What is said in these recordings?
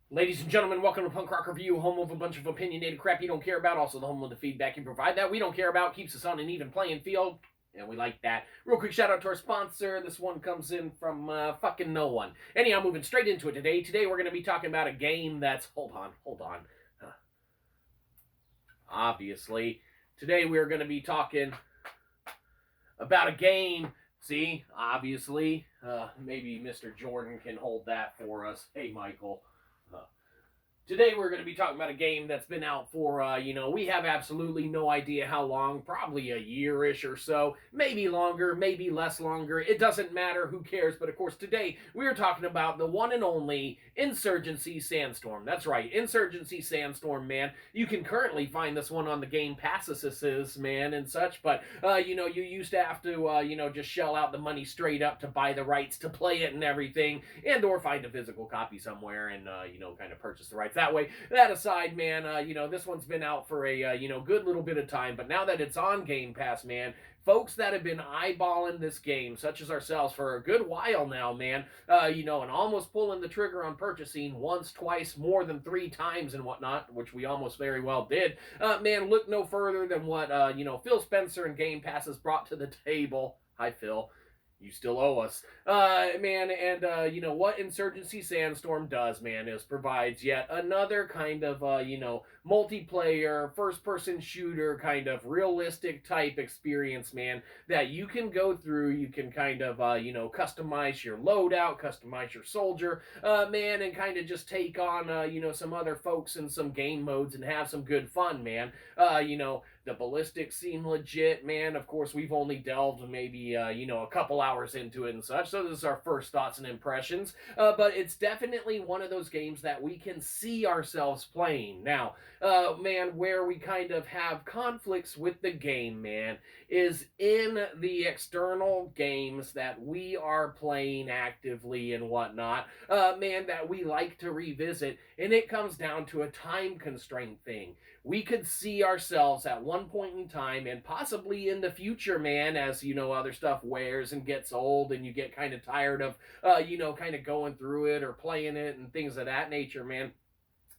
Ladies and gentlemen, welcome to Punk Rock Review, home of a bunch of opinionated crap you don't care about, also the home of the feedback you provide that we don't care about, keeps us on an even playing field, and we like that. Real quick shout out to our sponsor. This one comes in from fucking no one. Anyhow, moving straight into it today. Today we're going to be talking about a game that's... Hold on. Obviously. Today we're going to be talking about a game... See, obviously. Maybe Mr. Jordan can hold that for us. Hey, Michael. Today we're going to be talking about a game that's been out for, we have absolutely no idea how long, probably a year-ish or so, maybe longer, maybe less longer, it doesn't matter, who cares, but of course today we're talking about the one and only Insurgency Sandstorm. That's right, Insurgency Sandstorm, man. You can currently find this one on the Game Passes, man, and such, but, you used to have to, just shell out the money straight up to buy the rights to play it and everything, and or find a physical copy somewhere and, kind of purchase the rights that way. That aside, man, this one's been out for a, good little bit of time, but now that it's on Game Pass, man, folks that have been eyeballing this game, such as ourselves, for a good while now, man, and almost pulling the trigger on purchasing once, twice, more than 3 times and whatnot, which we almost very well did, man, look no further than what, Phil Spencer and Game Pass has brought to the table. Hi, Phil. You still owe us. Man, and, what Insurgency Sandstorm does, man, is provides yet another kind of, multiplayer, first-person shooter, kind of realistic type experience, man, that you can go through. You can kind of, customize your loadout, customize your soldier, man, and kind of just take on, some other folks in some game modes and have some good fun, man. The ballistics seem legit, man. Of course, we've only delved maybe, a couple hours into it and such, so this is our first thoughts and impressions. But it's definitely one of those games that we can see ourselves playing. Now, man, where we kind of have conflicts with the game, man, is in the external games that we are playing actively and whatnot, man, that we like to revisit, and it comes down to a time constraint thing. We could see ourselves at one point in time and possibly in the future, man, as, other stuff wears and gets old and you get kind of tired of, kind of going through it or playing it and things of that nature, man.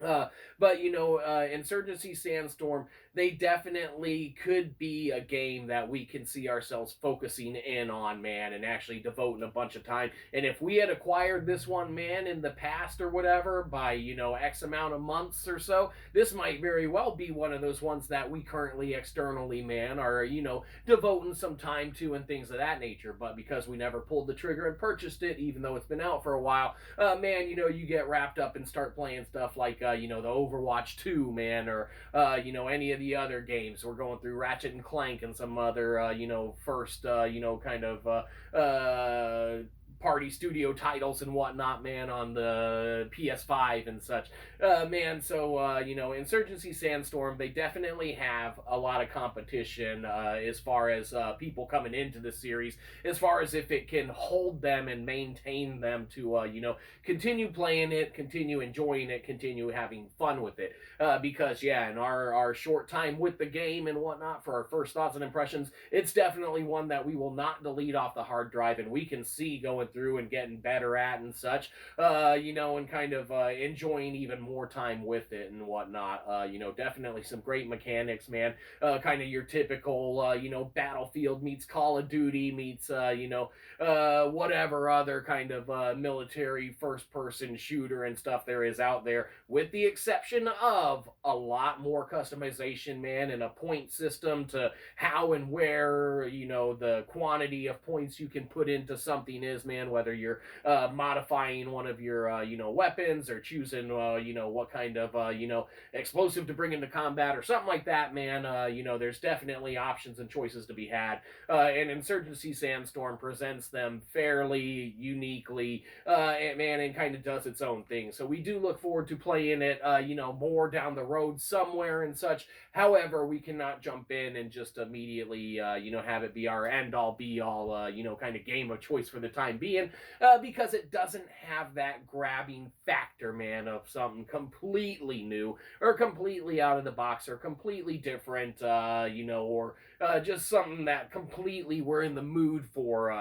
But Insurgency Sandstorm, they definitely could be a game that we can see ourselves focusing in on, man, and actually devoting a bunch of time. And if we had acquired this one, man, in the past or whatever, by, X amount of months or so, this might very well be one of those ones that we currently externally, man, are, devoting some time to and things of that nature. But because we never pulled the trigger and purchased it, even though it's been out for a while, man, you get wrapped up and start playing stuff like, the Overwatch 2, man, or, any of the other games. We're going through Ratchet and Clank and some other, first, kind of, party studio titles and whatnot, man, on the PS5 and such. Man, so, Insurgency Sandstorm, they definitely have a lot of competition as far as people coming into the series, as far as if it can hold them and maintain them to, continue playing it, continue enjoying it, continue having fun with it. Because, yeah, in our short time with the game and whatnot, for our first thoughts and impressions, it's definitely one that we will not delete off the hard drive, and we can see going through and getting better at and such, and kind of enjoying even more time with it and whatnot. Definitely some great mechanics, man. Kind of your typical, Battlefield meets Call of Duty meets, whatever other kind of military first-person shooter and stuff there is out there, with the exception of a lot more customization, man, and a point system to how and where, the quantity of points you can put into something is, man, whether you're modifying one of your, weapons, or choosing, what kind of, explosive to bring into combat or something like that, man. There's definitely options and choices to be had. And Insurgency Sandstorm presents them fairly uniquely, and kind of does its own thing. So we do look forward to playing it, more down the road somewhere and such. However, we cannot jump in and just immediately, have it be our end all be all, kind of game of choice for the time being. being, because it doesn't have that grabbing factor, man, of something completely new or completely out of the box or completely different, or just something that completely we're in the mood for,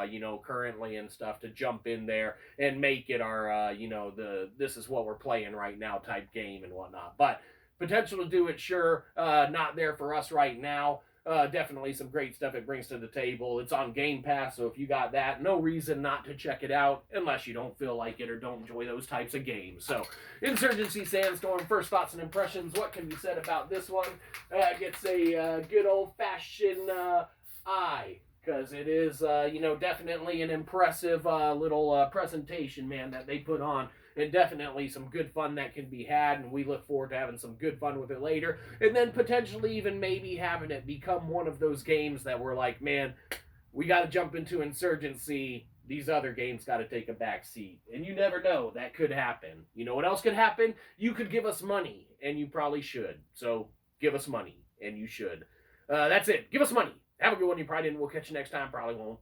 currently and stuff, to jump in there and make it our, this is what we're playing right now type game and whatnot. But potential to do it, sure. Not there for us right now. Definitely some great stuff it brings to the table. It's on Game Pass, so if you got that, no reason not to check it out unless you don't feel like it or don't enjoy those types of games. So, Insurgency Sandstorm, first thoughts and impressions. What can be said about this one? Gets a good old-fashioned eye, because it is, definitely an impressive little presentation, man, that they put on. And definitely some good fun that can be had, and we look forward to having some good fun with it later. And then potentially even maybe having it become one of those games that we're like, man, we got to jump into Insurgency. These other games got to take a back seat. And you never know. That could happen. You know what else could happen? You could give us money, and you probably should. So give us money, and you should. That's it. Give us money. Have a good one. You probably didn't. We'll catch you next time. Probably won't.